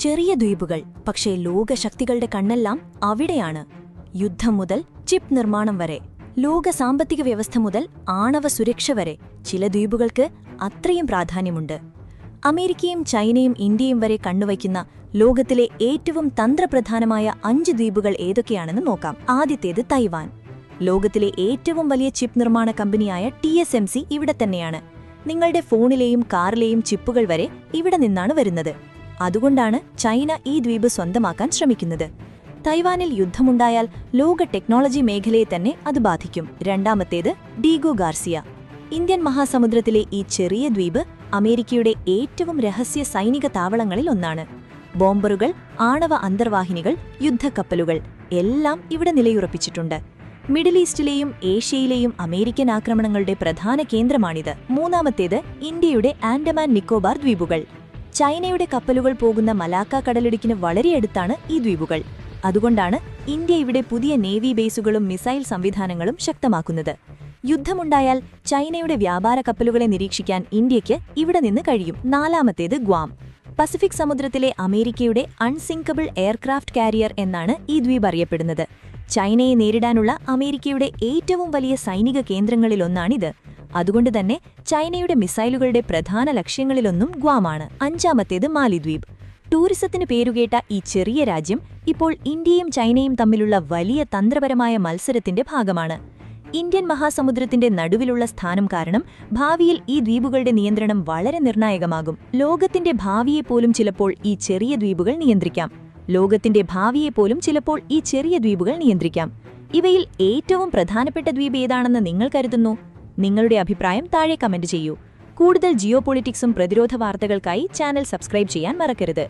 ചെറിയ ദ്വീപുകൾ, പക്ഷേ ലോകശക്തികളുടെ കണ്ണെല്ലാം അവിടെയാണ്. യുദ്ധം മുതൽ ചിപ്പ് നിർമ്മാണം വരെ, ലോക സാമ്പത്തിക വ്യവസ്ഥ മുതൽ ആണവ സുരക്ഷ വരെ ചില ദ്വീപുകൾക്ക് അത്രയും പ്രാധാന്യമുണ്ട്. അമേരിക്കയും ചൈനയും ഇന്ത്യയും വരെ കണ്ണുവയ്ക്കുന്ന ലോകത്തിലെ ഏറ്റവും തന്ത്രപ്രധാനമായ 5 ദ്വീപുകൾ ഏതൊക്കെയാണെന്ന് നോക്കാം. ആദ്യത്തേത് തൈവാൻ. ലോകത്തിലെ ഏറ്റവും വലിയ ചിപ്പ് നിർമ്മാണ കമ്പനിയായ TSMC ഇവിടെ തന്നെയാണ്. നിങ്ങളുടെ ഫോണിലെയും കാറിലെയും ചിപ്പുകൾ വരെ ഇവിടെ നിന്നാണ് വരുന്നത്. അതുകൊണ്ടാണ് ചൈന ഈ ദ്വീപ് സ്വന്തമാക്കാൻ ശ്രമിക്കുന്നത്. തൈവാനിൽ യുദ്ധമുണ്ടായാൽ ലോക ടെക്നോളജി മേഖലയെ തന്നെ അത് ബാധിക്കും. രണ്ടാമത്തേത് ഡീഗോ ഗാർസിയ. ഇന്ത്യൻ മഹാസമുദ്രത്തിലെ ഈ ചെറിയ ദ്വീപ് അമേരിക്കയുടെ ഏറ്റവും രഹസ്യ സൈനിക താവളങ്ങളിൽ ഒന്നാണ്. ബോംബറുകൾ, ആണവ അന്തർവാഹിനികൾ, യുദ്ധക്കപ്പലുകൾ എല്ലാം ഇവിടെ നിലയുറപ്പിച്ചിട്ടുണ്ട്. മിഡിൽ ഈസ്റ്റിലെയും ഏഷ്യയിലെയും അമേരിക്കൻ ആക്രമണങ്ങളുടെ പ്രധാന കേന്ദ്രമാണിത്. മൂന്നാമത്തേത് ഇന്ത്യയുടെ ആൻഡമാൻ നിക്കോബാർ ദ്വീപുകൾ. ചൈനയുടെ കപ്പലുകൾ പോകുന്ന മലാക്ക കടലിടുക്കിന് വളരെ അടുത്താണ് ഈ ദ്വീപുകൾ. അതുകൊണ്ടാണ് ഇന്ത്യ ഇവിടെ പുതിയ നേവി ബേസുകളും മിസൈൽ സംവിധാനങ്ങളും ശക്തമാക്കുന്നത്. യുദ്ധമുണ്ടായാൽ ചൈനയുടെ വ്യാപാര കപ്പലുകളെ നിരീക്ഷിക്കാൻ ഇന്ത്യയ്ക്ക് ഇവിടെ നിന്ന് കഴിയും. നാലാമത്തേത് ഗ്വാം. പസഫിക് സമുദ്രത്തിലെ അമേരിക്കയുടെ അൺസിങ്കബിൾ എയർക്രാഫ്റ്റ് കാരിയർ എന്നാണ് ഈ ദ്വീപ് അറിയപ്പെടുന്നത്. ചൈനയെ നേരിടാനുള്ള അമേരിക്കയുടെ ഏറ്റവും വലിയ സൈനിക കേന്ദ്രങ്ങളിലൊന്നാണിത്. അതുകൊണ്ടുതന്നെ ചൈനയുടെ മിസൈലുകളുടെ പ്രധാന ലക്ഷ്യങ്ങളിലൊന്നും ഗ്വാമാണ്. അഞ്ചാമത്തേത് മാലിദ്വീപ്. ടൂറിസത്തിന് പേരുകേട്ട ഈ ചെറിയ രാജ്യം ഇപ്പോൾ ഇന്ത്യയും ചൈനയും തമ്മിലുള്ള വലിയ തന്ത്രപരമായ മത്സരത്തിന്റെ ഭാഗമാണ്. ഇന്ത്യൻ മഹാസമുദ്രത്തിന്റെ നടുവിലുള്ള സ്ഥാനം കാരണം ഭാവിയിൽ ഈ ദ്വീപുകളുടെ നിയന്ത്രണം വളരെ നിർണായകമാകും. ലോകത്തിന്റെ ഭാവിയെപ്പോലും ചിലപ്പോൾ ഈ ചെറിയ ദ്വീപുകൾ നിയന്ത്രിക്കാം. ഇവയിൽ ഏറ്റവും പ്രധാനപ്പെട്ട ദ്വീപ് ഏതാണെന്ന് നിങ്ങൾ കരുതുന്നു? നിങ്ങളുടെ അഭിപ്രായം താഴെ കമന്റ് ചെയ്യൂ. കൂടുതൽ ജിയോപൊളിറ്റിക്സും പ്രതിരോധ വാർത്തകൾക്കായി ചാനൽ സബ്സ്ക്രൈബ് ചെയ്യാൻ മറക്കരുത്.